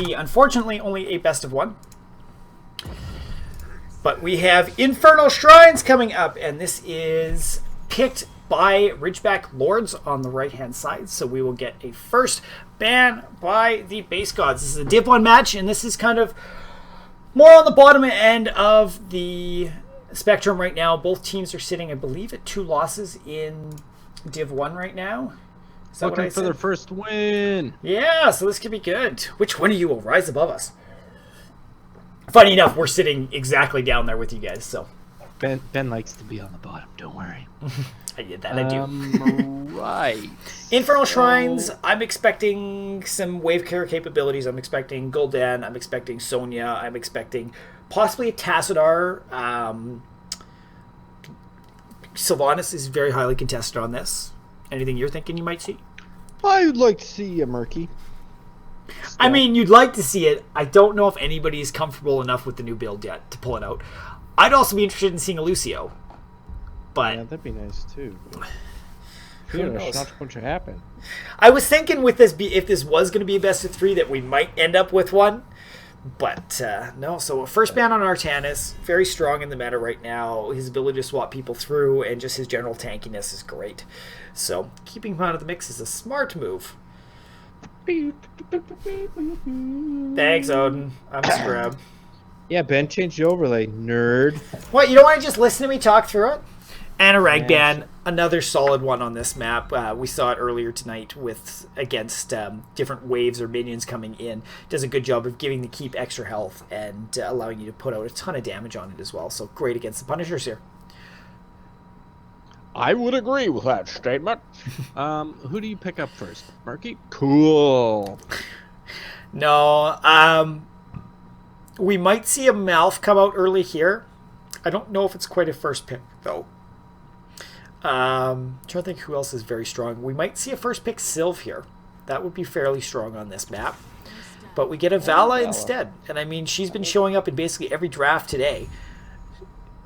Unfortunately, only a best of one. But we have Infernal Shrines coming up, and this is picked by Ridgeback Lords on the right-hand side. So we will get a first ban by the Base Gods. This is a Div 1 match, and this is kind of more on the bottom end of the spectrum right now. Both teams are sitting, I believe, at 2 losses in Div 1 right now. Looking for their first win. Yeah, so this could be good. Which one of you will rise above us? Funny enough, we're sitting exactly down there with you guys, so. Ben likes to be on the bottom, don't worry. I did that, I do. Right. Infernal Shrines, I'm expecting some wave carrier capabilities. I'm expecting Gul'dan, I'm expecting Sonya, I'm expecting possibly a Tassadar. Sylvanas is very highly contested on this. Anything you're thinking you might see? I would like to see a Murky. I mean, you'd like to see it. I don't know if anybody is comfortable enough with the new build yet to pull it out. I'd also be interested in seeing a Lucio. But yeah, that'd be nice too. Who knows? Not going to happen. I was thinking with this, if this was going to be a best of 3, that we might end up with one. But no, so first ban on Artanis, very strong in the meta right now. His ability to swap people through and just his general tankiness is great. So keeping him out of the mix is a smart move. Thanks, Odin. I'm a scrub. Yeah, Ben, change the overlay, nerd. What, you don't want to just listen to me talk through it? And a Ragban, another solid one on this map. We saw it earlier tonight against different waves or minions coming in. Does a good job of giving the keep extra health and allowing you to put out a ton of damage on it as well. So great against the Punishers here. I would agree with that statement. Who do you pick up first? Murky? Cool. No, we might see a Malf come out early here. I don't know if it's quite a first pick, though. I'm trying to think who else is very strong. We might see a first pick Sylve here. That would be fairly strong on this map. But we get a Vala instead. And I mean, she's been showing up in basically every draft today.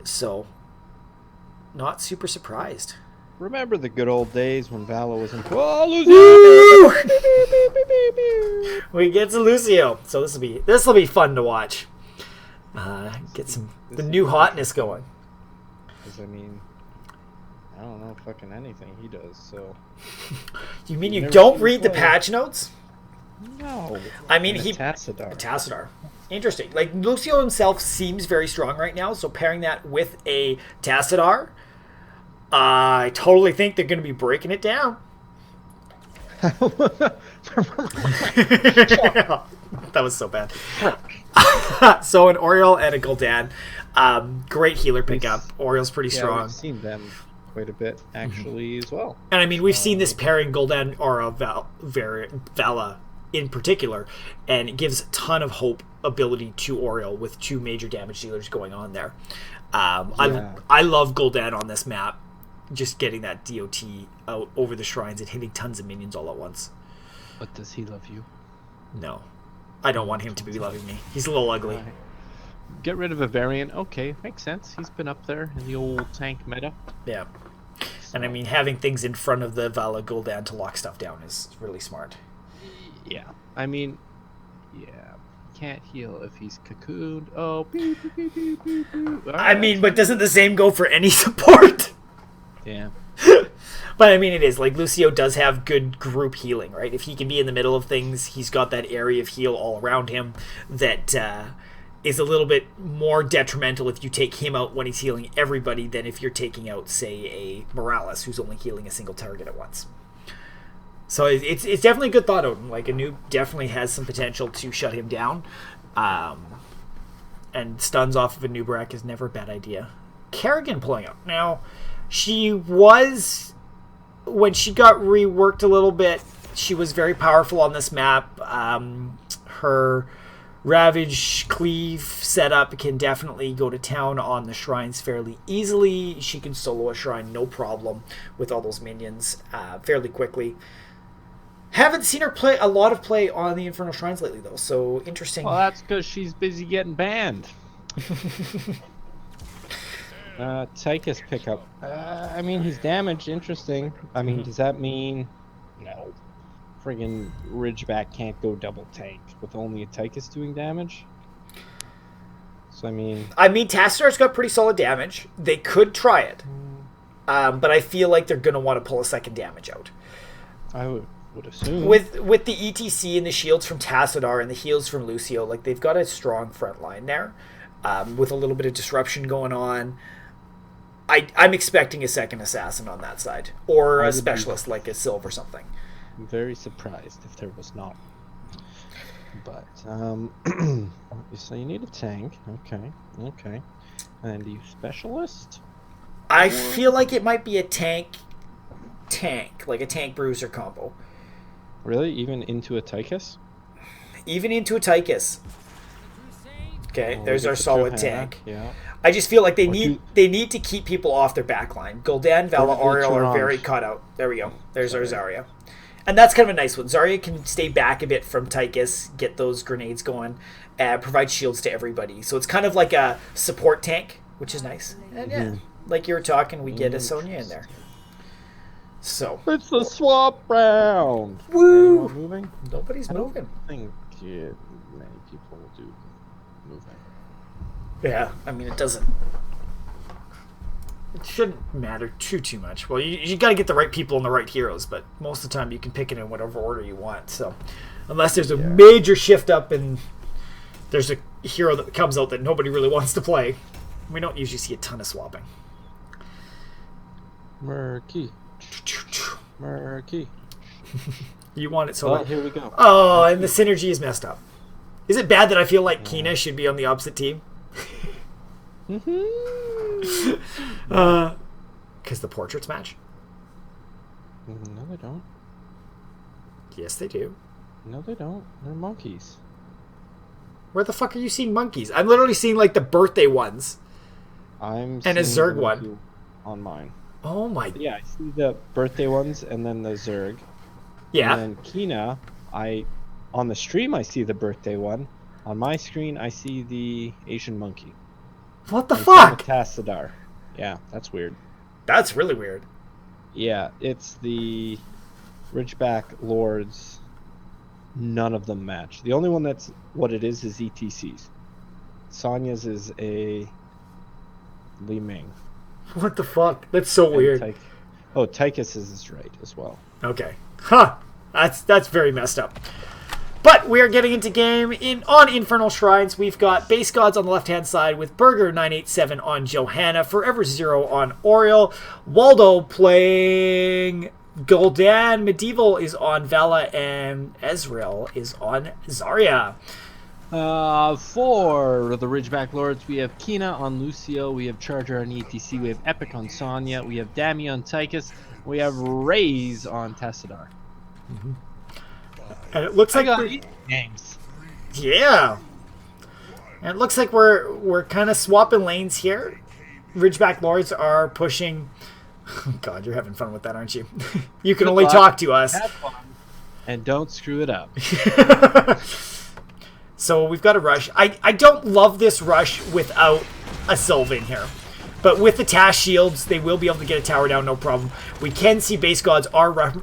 So, not super surprised. Remember the good old days when Vala was in... We get to Lucio. So this will be fun to watch. Get the new hotness going. Because I mean, I don't know fucking anything he does. So. You mean you don't read the patch notes? No. I mean Tassadar. Interesting. Like Lucio himself seems very strong right now. So pairing that with a Tassadar, I totally think they're going to be breaking it down. That was so bad. So an Oriole and a Gul'dan. Great healer pickup. Oriel's pretty strong. We've seen them quite a bit, actually, as well. And I mean, we've seen this pairing Gul'dan or Vala in particular, and it gives a ton of hope ability to Oriole with 2 major damage dealers going on there. I love Gul'dan on this map. Just getting that DOT out over the shrines and hitting tons of minions all at once. But does he love you? No. I don't want him to be loving me. He's a little ugly. Right. Get rid of a variant. Okay, makes sense. He's been up there in the old tank meta. Yeah. And I mean, having things in front of the Vala Gul'dan to lock stuff down is really smart. Yeah. I mean, yeah. Can't heal if he's cocooned. Oh, beep, beep, beep, beep, beep, beep. I mean, but doesn't the same go for any support? Yeah. But I mean, it is like Lucio does have good group healing, right? If he can be in the middle of things, he's got that area of heal all around him that is a little bit more detrimental if you take him out when he's healing everybody than if you're taking out, say, a Morales who's only healing a single target at once. So it's definitely a good thought, Odin. Like, a noob definitely has some potential to shut him down. And stuns off of a Nubrak is never a bad idea. Kerrigan pulling up. Now, she was, when she got reworked a little bit, she was very powerful on this map. Her Ravage Cleave setup can definitely go to town on the shrines fairly easily. She can solo a shrine no problem with all those minions fairly quickly. Haven't seen her play a lot of play on the Infernal Shrines lately, though, so interesting. Well, that's because she's busy getting banned. Tychus pickup. I mean, he's damaged. Interesting. I mean, does that mean no? friggin' Ridgeback can't go double tank with only a Tychus doing damage. So I mean, Tassadar's got pretty solid damage. They could try it, but I feel like they're gonna want to pull a second damage out. I would assume With the ETC and the shields from Tassadar and the heals from Lucio, like they've got a strong front line there, with a little bit of disruption going on. I'm expecting a second assassin on that side, or a specialist like a Sylve or something. I'm very surprised if there was not. But so you need a tank, okay, and you specialist. I feel like it might be a tank, like a tank bruiser combo. Really, even into a Tychus? Even into a Tychus. Okay, there's our solid tank. Yeah. I just feel like they need to keep people off their backline. Gul'dan, Vala, Oriel are very cut out. There we go. There's our Zarya. And that's kind of a nice one. Zarya can stay back a bit from Tychus, get those grenades going, and provide shields to everybody. So it's kind of like a support tank, which is nice. And yeah, like you were talking, we get a Sonya in there. So it's the swap round. Woo! Anyone moving? Nobody's moving. I think many people do moving. Yeah, I mean, it shouldn't matter too much. Well, you got to get the right people and the right heroes, but most of the time you can pick it in whatever order you want. So unless there's a major shift up and there's a hero that comes out that nobody really wants to play, we don't usually see a ton of swapping. Murky. You want it so well, here we go. Oh, and the synergy is messed up. Is it bad that I feel like Kina should be on the opposite team? Because the portraits match? No, they don't. Yes, they do. No, they don't. They're monkeys. Where the fuck are you seeing monkeys? I'm literally seeing like the birthday ones. And a Zerg one on mine. Oh my! Yeah, I see the birthday ones and then the Zerg. Yeah. And then Kina, on the stream I see the birthday one. On my screen I see the Asian monkey. What the fuck? Tassadar. Yeah, that's weird. That's really weird. Yeah, it's the Ridgeback Lords. None of them match. The only one that's what it is ETCs. Sonya's is a Li Ming. What the fuck? That's so weird. Tychus is right as well. Okay. Huh. That's very messed up. But we are getting into game on Infernal Shrines. We've got Base Gods on the left-hand side with Burger987 on Johanna, Forever Zero on Oriel, Waldo playing Gul'dan, Medieval is on Vala, and Ezreal is on Zarya. For the Ridgeback Lords, we have Kina on Lucio, we have Charger on ETC, we have Epic on Sonya, we have Dami on Tychus, we have Raze on Tassadar. Mm-hmm. And it looks like games. Yeah. And it looks like we're kind of swapping lanes here. Ridgeback Lords are pushing. Oh God, you're having fun with that, aren't you? You can only talk to us. Have fun. And don't screw it up. So we've got a rush. I don't love this rush without a Sylve in here. But with the Tash shields, they will be able to get a tower down, no problem. We can see Base Gods are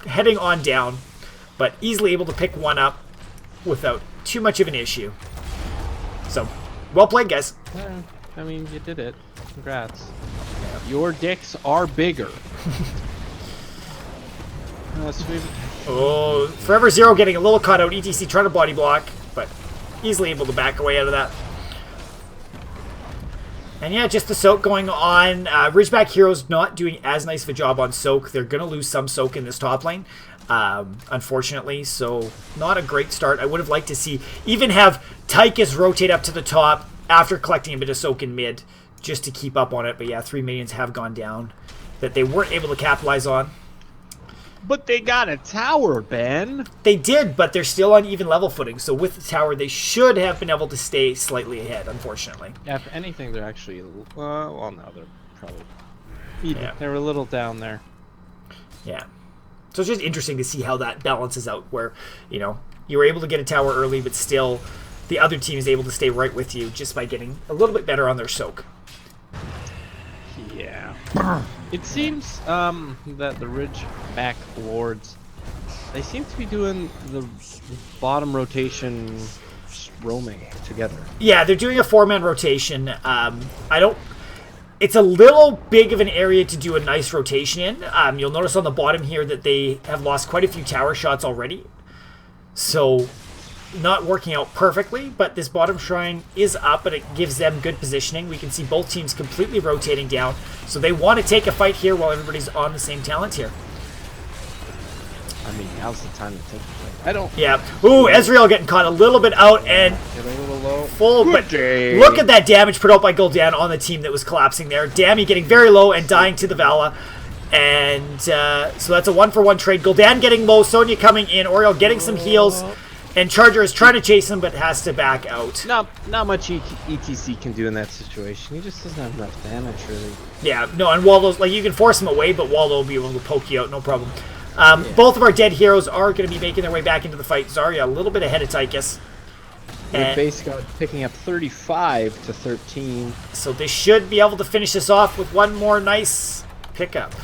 heading on down, but easily able to pick one up without too much of an issue. So, well played, guys. I mean, you did it. Congrats. Your dicks are bigger. Oh, Forever Zero getting a little cut out. ETC trying to body block, but easily able to back away out of that. And yeah, just the soak going on. Ridgeback Heroes not doing as nice of a job on soak. They're going to lose some soak in this top lane, unfortunately. So not a great start. I would have liked to see even have Tychus rotate up to the top after collecting a bit of soak in mid just to keep up on it. But yeah, 3 minions have gone down that they weren't able to capitalize on. But they got a tower, Ben. They did, but they're still on even level footing. So with the tower, they should have been able to stay slightly ahead, unfortunately. Yeah, if anything, they're actually... well, no, they're probably... Yeah. They're a little down there. Yeah. So it's just interesting to see how that balances out, where, you know, you were able to get a tower early, but still the other team is able to stay right with you just by getting a little bit better on their soak. Yeah. It seems that the Ridgeback Lords, They seem to be doing the bottom rotation just roaming together. Yeah, they're doing a 4-man rotation. It's a little big of an area to do a nice rotation in. You'll notice on the bottom here that they have lost quite a few tower shots already. So, not working out perfectly, but this bottom shrine is up and it gives them good positioning. We can see both teams completely rotating down. So they want to take a fight here while everybody's on the same talent here. I mean, now's the time to take the fight. I don't... Yeah. Ooh, Ezreal getting caught a little bit out and Getting a little low. full, but look at that damage put out by Gul'dan on the team that was collapsing there. Dammy getting very low and dying to the Vala. And so that's a 1-for-1 trade. Gul'dan getting low, Sonya coming in, Oriole getting some heals, and Charger is trying to chase him but has to back out. Not much ETC can do in that situation. He just doesn't have enough damage, really. Yeah, no, and Waldo's, like, you can force him away, but Waldo will be able to poke you out, no problem. Both of our dead heroes are going to be making their way back into the fight. Zarya a little bit ahead of Tychus. With base god picking up 35 to 13. So they should be able to finish this off with one more nice pickup.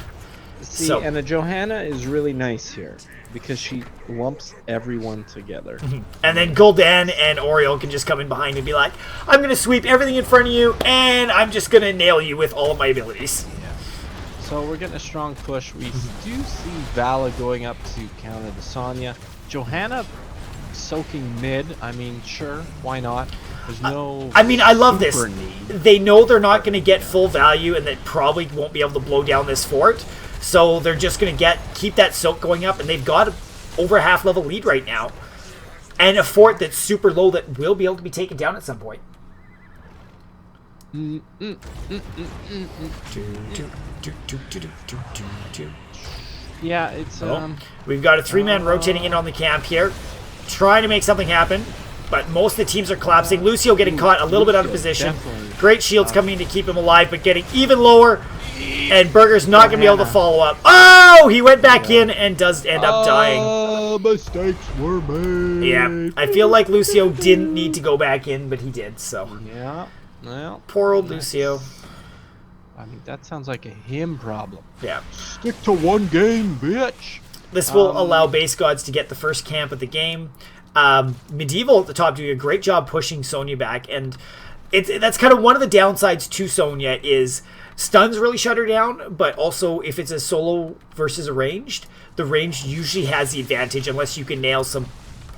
See, and the Johanna is really nice here because she lumps everyone together. And then Gul'dan and Oriole can just come in behind and be like, I'm going to sweep everything in front of you, and I'm just going to nail you with all of my abilities. So we're getting a strong push. We do see Vala going up to counter the Sonya. Johanna soaking mid. I mean, sure, why not? There's no. I mean, I love this. Need. They know they're not going to get full value, and they probably won't be able to blow down this fort. So they're just going to keep that soak going up, and they've got over a half-level lead right now, and a fort that's super low that will be able to be taken down at some point. Yeah, it's We've got a 3-man rotating in on the camp here, trying to make something happen, but most of the teams are collapsing. Lucio getting caught a little bit out of position. Definitely. Great shields coming in to keep him alive, but getting even lower, and Burger's not going to be able to follow up. Oh, he went back in and does end up dying. Mistakes were made. Yeah, I feel like Lucio didn't need to go back in, but he did, so. Yeah, well. Poor old Lucio. I mean, that sounds like a him problem. Yeah. Stick to one game, bitch. This will allow base gods to get the first camp of the game. Medieval at the top doing a great job pushing Sonya back, and that's kind of one of the downsides to Sonya is stuns really shut her down, but also if it's a solo versus a ranged, the ranged usually has the advantage unless you can nail some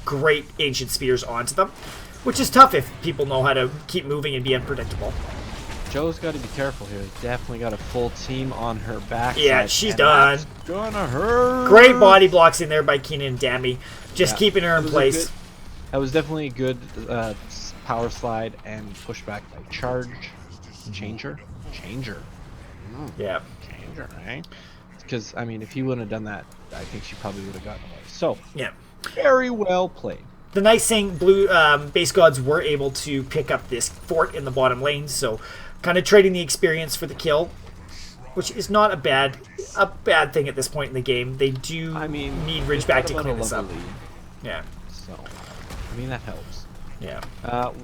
great ancient spears onto them, which is tough if people know how to keep moving and be unpredictable. Joe's got to be careful here. Definitely got a full team on her back. Yeah, she's done. Gonna hurt. Great body blocks in there by Keenan and Dammy, just keeping her in place. That was definitely a good power slide and pushback by Charge. Changer. Yeah. Changer, right? Because, I mean, if he wouldn't have done that, I think she probably would have gotten away. So, yeah. Very well played. The nice thing, base gods were able to pick up this fort in the bottom lane, so kind of trading the experience for the kill, which is not a bad thing at this point in the game. They do need Ridgeback to clean this up. Yeah. So, I mean, that helps. Yeah.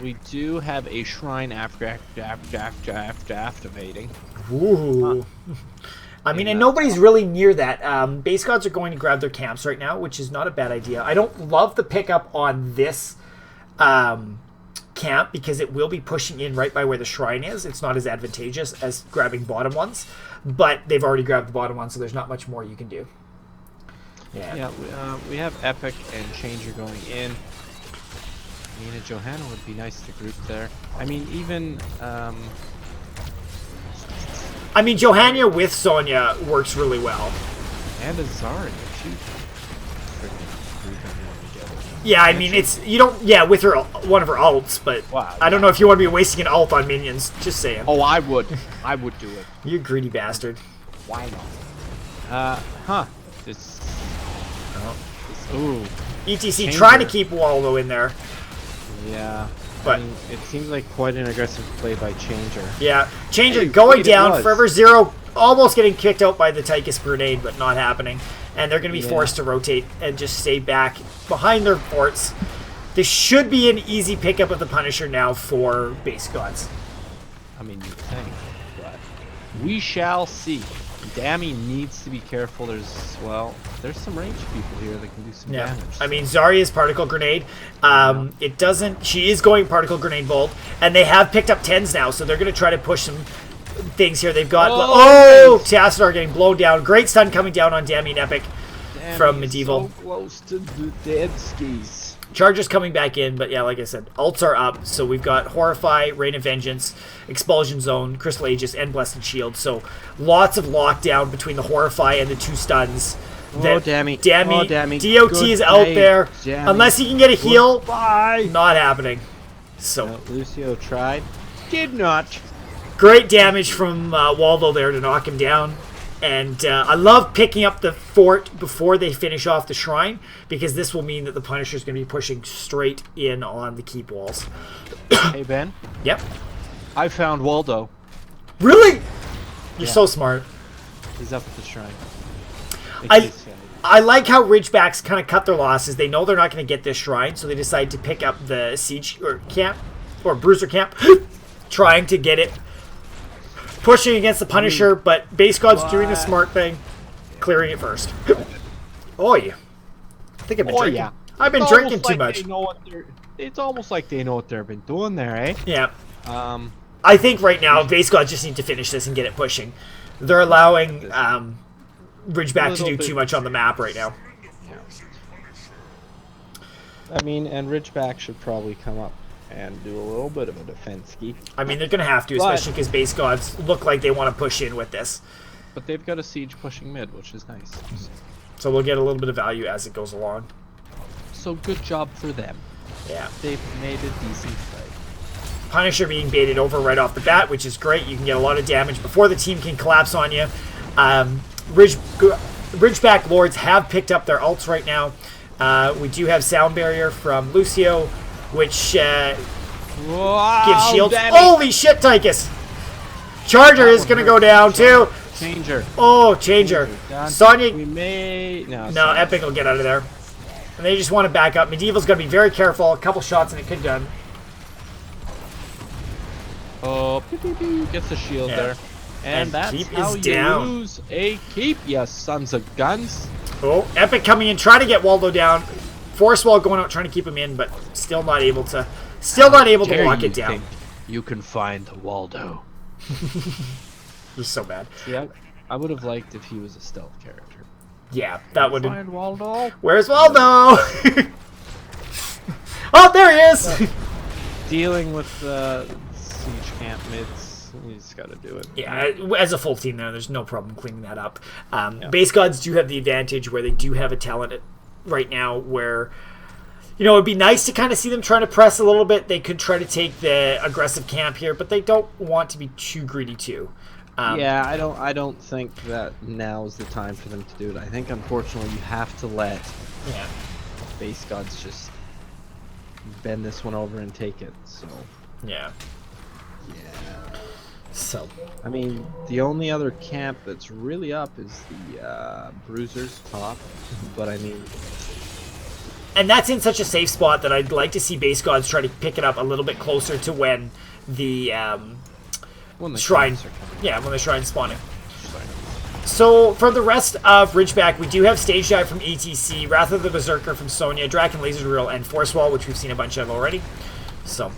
We do have a shrine activating. Ooh. I mean, and nobody's really near that. Base gods are going to grab their camps right now, which is not a bad idea. I don't love the pickup on this camp because it will be pushing in right by where the shrine is. It's not as advantageous as grabbing bottom ones, but they've already grabbed the bottom one, so there's not much more you can do. Yeah, we have Epic and Changer going in. I mean, a Johanna would be nice to group there. I mean, even... I mean, Johanna with Sonya works really well. And a Zarya, too. Yeah, I mean, it's... You don't... Yeah, with her one of her ults, but... Wow, I don't know if you want to be wasting an ult on minions. Just saying. Oh, I would. I would do it. You greedy bastard. Why not? This... Ooh. ETC Changer. trying to keep Waldo in there. Yeah. But I mean, it seems like quite an aggressive play by Changer. Yeah. Changer going down. Forever Zero almost getting kicked out by the Tychus grenade, but not happening. And they're going to be forced to rotate and just stay back behind their forts. This should be an easy pickup of the Punisher now for base gods. I mean, you think, but we shall see. Dammy needs to be careful. There's some range people here that can do some Yeah. damage. I mean, Zarya's particle grenade. It doesn't. She is going particle grenade bolt, and they have picked up 10s now, so they're going to try to push some things here. They've got. Oh, Tassadar getting blown down. Great stun coming down on Dammy and Epic from Medieval. So close to the dead skis. Chargers coming back in, but yeah, like I said, ults are up. So we've got Horrify, Rain of Vengeance, Expulsion Zone, Crystal Aegis, and Blessed Shield. So lots of lockdown between the Horrify and the 2 stuns. Dammy. DOT is out there. Dammy. Unless he can get a heal, Bye. not happening. So No, Lucio tried. Did not. great damage from Waldo there to knock him down. And I love picking up the fort before they finish off the shrine, because this will mean that the Punisher's going to be pushing straight in on the keep walls. Hey, Ben. Yep. I found Waldo. Really? You're Yeah. so smart. He's up at the shrine. I like how Ridgebacks kind of cut their losses. They know they're not going to get this shrine, so they decide to pick up the siege or camp or bruiser camp, trying to get it, pushing against the Punisher. But Base God's doing the smart thing, clearing it first. Oh yeah, I think I've been drinking. Yeah. I've been drinking too much. It's almost like they know what they've been doing there, eh? Yeah. Um, I think right now Base God just need to finish this and get it pushing. They're allowing Ridgeback to do too much on the map right now. I mean, and Ridgeback should probably come up and do a little bit of a defense ski. I mean, they're going to have to, especially because Base Gods look like they want to push in with this. but they've got a siege pushing mid, which is nice. So we'll get a little bit of value as it goes along. So good job for them. Yeah. They've made a decent play. Punisher being baited over right off the bat, which is great. You can get a lot of damage before the team can collapse on you. Ridgeback Lords have picked up their ults right now. We do have Sound Barrier from Lucio, which Wow, gives shields. Danny. Holy shit, Tychus! Charger is going to go down too. Changer. Oh, Changer. Sonya. We may... No, No, Epic will get out of there. And they just want to back up. Medieval's going to be very careful. A couple shots and it could gun. Oh, pew, pew, pew, gets the shield Yeah. there. And that's keep how is you down. lose a keep, you sons of guns. Oh, Epic coming in, trying to get Waldo down. Force Wall going out, trying to keep him in, but still not able to. Still not able to Dare lock you it down. think you can find Waldo. He's so bad. Yeah, I would have liked if he was a stealth character. Yeah, that would. Find Waldo. Where's Waldo? Oh, there he is. Dealing with the siege camp mids, you just gotta do it. Yeah, as a full team there's no problem cleaning that up. Base Gods do have the advantage where they do have a talent right now where, you know, it'd be nice to kind of see them trying to press a little bit. They could try to take the aggressive camp here, but they don't want to be too greedy too. Yeah, I don't think that now is the time for them to do it. I think, unfortunately, you have to let Base Gods just bend this one over and take it. So Yeah. So, I mean, the only other camp that's really up is the Bruisers top, but I mean, and that's in such a safe spot that I'd like to see Base Gods try to pick it up a little bit closer to when the When the shrine, camps are coming. when the shrine's spawning. So for the rest of Ridgeback, we do have Stage Dive from ETC, Wrath of the Berserker from Sonya, Draken Laser Drill, and Force Wall, which we've seen a bunch of already. So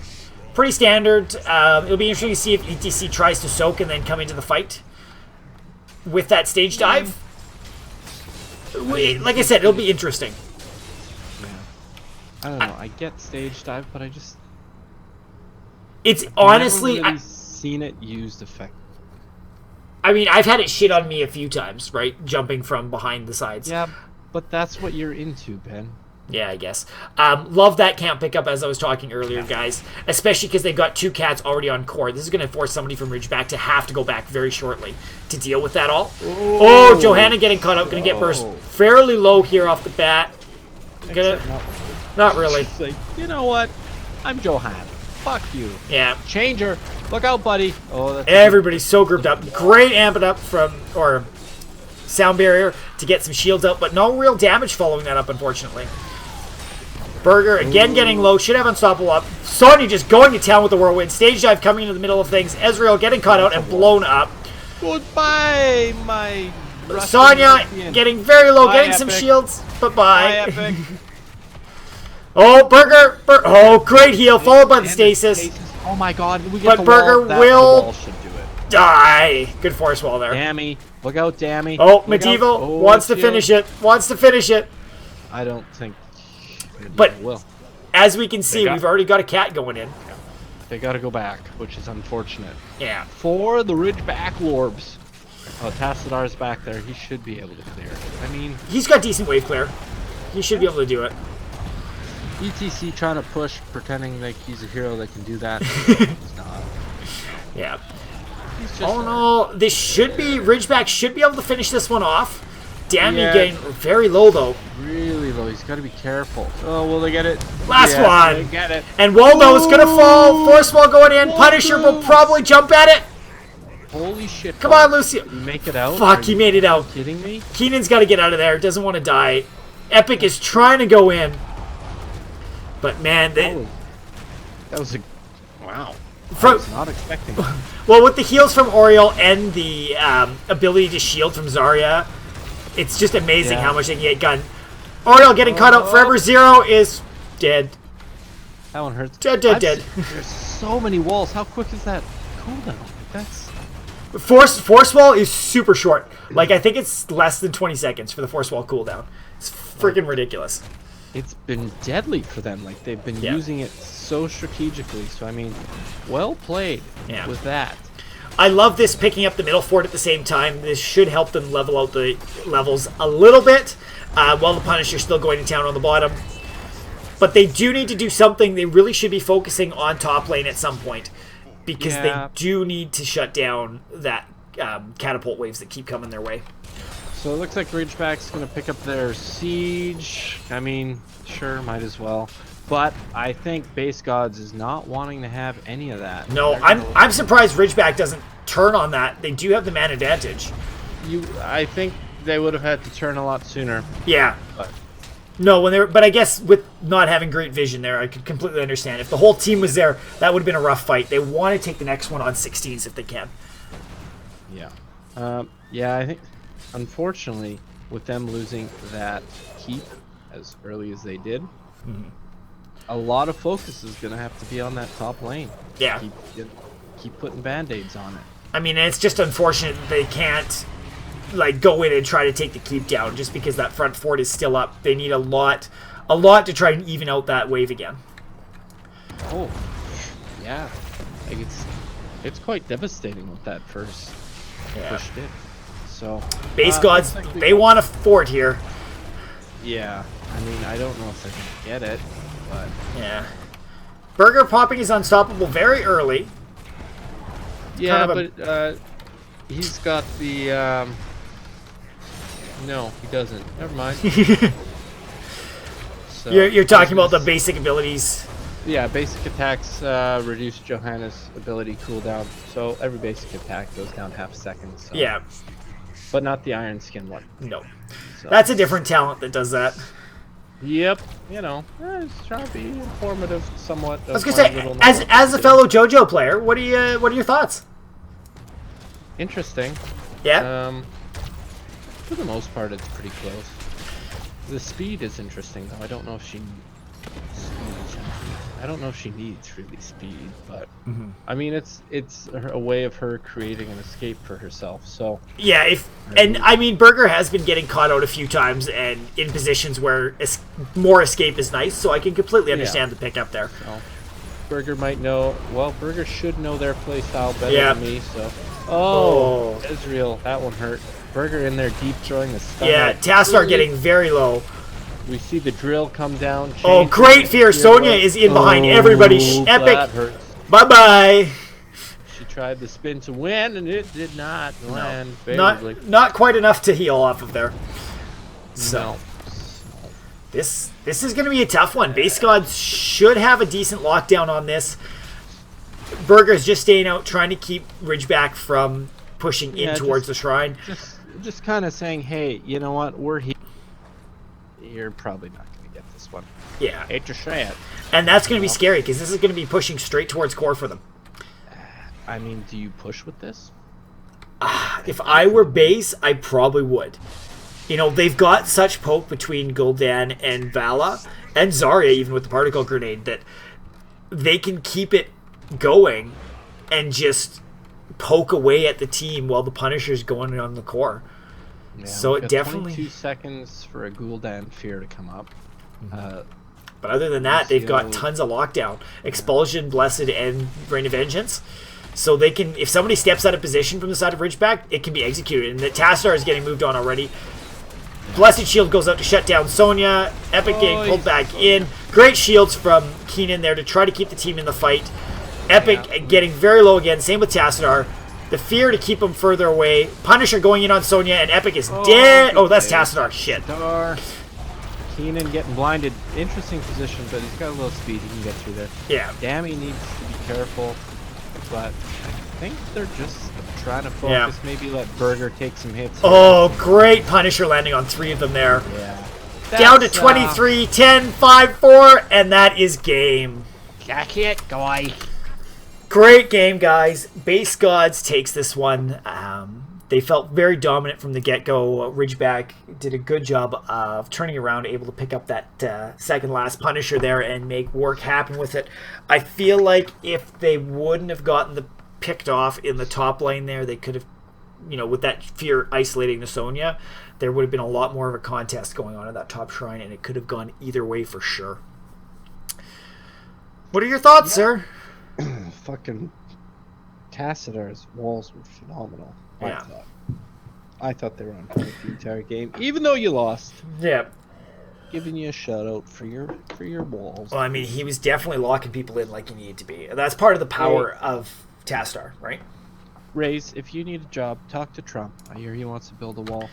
pretty standard. It'll be interesting to see if ETC tries to soak and then come into the fight with that Stage Dive. Like I said, it'll be interesting. Yeah. I don't know. I get stage dive, but I just It's honestly, never really seen it used effectively. I mean, I've had it shit on me a few times, right? Jumping from behind the sides. Yeah, but that's what you're into, Ben. Yeah, I guess. Love that camp pickup as I was talking earlier, guys. Especially because they've got 2 cats already on core. This is going to force somebody from Ridgeback to have to go back very shortly to deal with that all. Oh, Johanna getting caught up. Going to get burst fairly low here off the bat. Not really. It's like, you know what? I'm Johan. Fuck you. Yeah. Changer. Look out, buddy. Oh, that's Everybody's so grouped up. Great amp it up from, or Sound Barrier to get some shields out, but no real damage following that up, unfortunately. Burger again getting low. Should have Unstoppable up. Sonya just going to town with the Whirlwind. Stage Dive coming into the middle of things. Ezreal getting caught out and blown up. Goodbye, my Russian Sonya champion. getting very low, Bye, getting some Epic. shields. But Bye, bye. Epic. Oh, Burger. Oh, great heal, followed by the And stasis. Oh my god, we get But the Burger wall. That will- wall should do it. Die. Good force wall there. Dammy. Look out, Dammy. Oh, Look Medieval out. Oh, wants to shield. finish it. Wants to finish it. I don't think Medieval But- will. As we can see, got- we've already got a cat going in. They gotta go back, which is unfortunate. Yeah. For the Ridgeback Lorbs. Oh, Tassidar's back there. He should be able to clear it. I mean, He's got decent wave clear. He should be able to do it. ETC trying to push, pretending like he's a hero that can do that. He's not. Yeah. He's just Oh no, this should be, Ridgeback should be able to finish this one off. Damn, Yeah. getting very low though. really low. He's got to be careful. Oh, will they get it? Last Yes, one. They get it. And Waldo's gonna fall, force wall going in, Punisher will probably jump at it. Holy shit. Come on, Lucio. Did he make it out? Fuck, Are he you made it out. kidding me? Keenan's gotta get out of there, doesn't want to die. Epic is trying to go in. But man, they, Oh, that was a... Wow. I from, was not expecting that. well, with the heals from Oriole and the ability to shield from Zarya, it's just amazing Yeah. how much they can get done. Oriole getting caught up forever. Zero is dead. That one hurts. Dead. There's so many walls. How quick is that cooldown? That's... Force wall is super short. Like, I think it's less than 20 seconds for the force wall cooldown. It's freaking ridiculous. It's been deadly for them. Like, they've been Yeah. using it so strategically. So, I mean, well played Yeah. with that. I love this picking up the middle fort at the same time. This should help them level out the levels a little bit, while the Punisher's still going to town on the bottom. But they do need to do something. They really should be focusing on top lane at some point, because Yeah. they do need to shut down that catapult waves that keep coming their way. So it looks like Ridgeback's going to pick up their siege. I mean, sure, might as well. But I think Base Gods is not wanting to have any of that. No, They're I'm gonna- I'm surprised Ridgeback doesn't turn on that. They do have the man advantage. I think they would have had to turn a lot sooner. Yeah. But No, when they're, but I guess with not having great vision there, I could completely understand. If the whole team was there, that would have been a rough fight. They want to take the next one on 16s if they can. yeah. Yeah, I think, unfortunately, with them losing that keep as early as they did, a lot of focus is going to have to be on that top lane. Yeah. Keep putting band-aids on it. I mean, it's just unfortunate that they can't like go in and try to take the keep down just because that front fort is still up. They need a lot to try and even out that wave again. Oh, yeah. Like it's quite devastating what that first Yeah. push did. So Base Gods, looks like we they got- want a fort here. Yeah, I mean, I don't know if they're gonna get it, but Yeah. Burger popping is unstoppable very early. yeah, kind of but he's got the no, he doesn't. Never mind. So, You're talking about the basic abilities. yeah, basic attacks reduce Johanna's ability cooldown, so every basic attack goes down half a second. So. Yeah. But not the Iron Skin one. No. So. That's a different talent that does that. Yep. You know, it's trying to be informative somewhat. I was gonna say, as a fellow JoJo player, what are your thoughts? Interesting. Yeah. For the most part, it's pretty close. The speed is interesting, though. I don't know if she needs really speed, but I mean, it's a way of her creating an escape for herself. So Yeah, I mean, Burger has been getting caught out a few times and in positions where more escape is nice, so I can completely understand the pickup there. so, Burger might know. Well, Burger should know their play style better Yeah. than me. So, oh, Ezreal, that one hurt. Burger in there deep throwing the stun. Yeah, out. Tastar getting very low. We see the drill come down. Oh, change great the fear! spear Sonya away. is in behind everybody. Epic. That hurts. Bye-bye. She tried the spin to win, and it did not land favorably. Not quite enough to heal off of there. So No. this is going to be a tough one. Base Gods should have a decent lockdown on this. Burger's just staying out, trying to keep Ridgeback from pushing in Yeah, towards the shrine. Just kind of saying, hey, you know what? We're here. You're probably not going to get this one. Yeah. Hate to say it. And that's going to be scary because this is going to be pushing straight towards core for them. I mean, do you push with this? if I were base, I probably would. You know, they've got such poke between Gul'dan and Vala, and Zarya even with the particle grenade, that they can keep it going and just poke away at the team while the Punisher's going on the core. Yeah, so it definitely 22 seconds for a Gul'dan fear to come up. But other than that, they've got tons of lockdown. Expulsion, Blessed, and Rain of Vengeance. So they can, if somebody steps out of position from the side of Ridgeback, it can be executed. And the Tassadar is getting moved on already. Blessed Shield goes out to shut down Sonya. Epic getting pulled back in. Great shields from Keenan there to try to keep the team in the fight. Epic getting very low again. Same with Tassadar. The fear to keep him further away. Punisher going in on Sonya, and Epic is dead. Oh, that's Tassadar. Shit. Keenan getting blinded. Interesting position, but he's got a little speed. He can get through there. Yeah. Dammy needs to be careful, but I think they're just trying to focus. Maybe let Berger take some hits. Oh, great Punisher landing on 3 of them there. Yeah. Down to 23, 10, 5, 4, and that is game. Jack it, guy. Great game, guys. Base Gods takes this one. They felt very dominant from the get-go. Ridgeback did a good job of turning around, able to pick up that second last Punisher there and make work happen with it. I feel like if they wouldn't have gotten picked off in the top lane there, they could have, you know, with that fear isolating the Sonya, there would have been a lot more of a contest going on at that top shrine, and it could have gone either way for sure. What are your thoughts, sir? Fucking Tassadar's walls were phenomenal. Yeah. I thought they were on point the entire game, even though you lost. Yeah. Giving you a shout out for your walls. Well, I mean, he was definitely locking people in like he needed to be. That's part of the power of Tassadar, right? Raze, if you need a job, talk to Trump. I hear he wants to build a wall.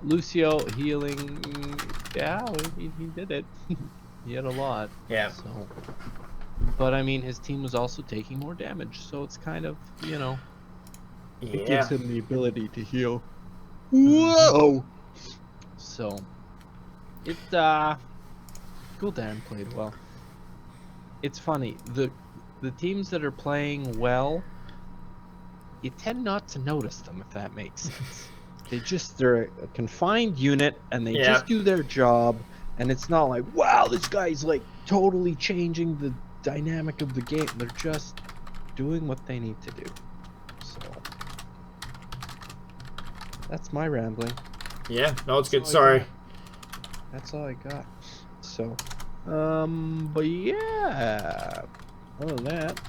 Lucio healing. Yeah, he did it. He had a lot. Yeah. So, but I mean, his team was also taking more damage, so it's kind of, you know, it gives him the ability to heal. Whoa! So, it Gul'dan played well. It's funny, the teams that are playing well, you tend not to notice them, if that makes sense. They're a confined unit, and they just do their job, and it's not like, wow, this guy's like totally changing the dynamic of the game. They're just doing what they need to do. So that's my rambling. Yeah, no, it's good. Sorry. That's all I got. So, but yeah. Other than that,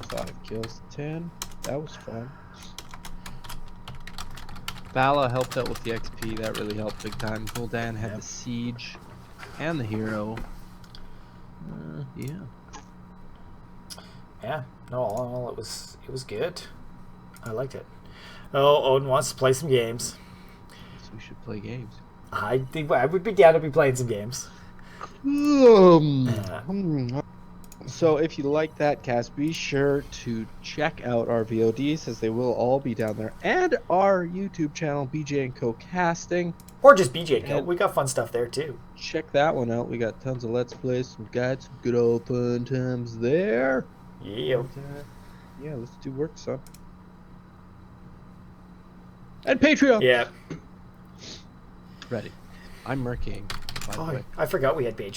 5 kills, 10. That was fun. Vala helped out with the XP. That really helped big time. Gul'dan had the siege and the hero. Yeah. Yeah. No, all in all, it was good. I liked it. Oh, Odin wants to play some games. So we should play games. I think I would be down to be playing some games. So if you like that cast, be sure to check out our VODs, as they will all be down there, and our YouTube channel, BJ & Co. Casting. Or just BJ & Co. We got fun stuff there too. Check that one out. We got tons of Let's Plays, some guides, some good old fun times there. Yeah. And, yeah, let's do work, son. And Patreon. Yeah. Ready. I'm murkying, by the way. I forgot we had Patreon.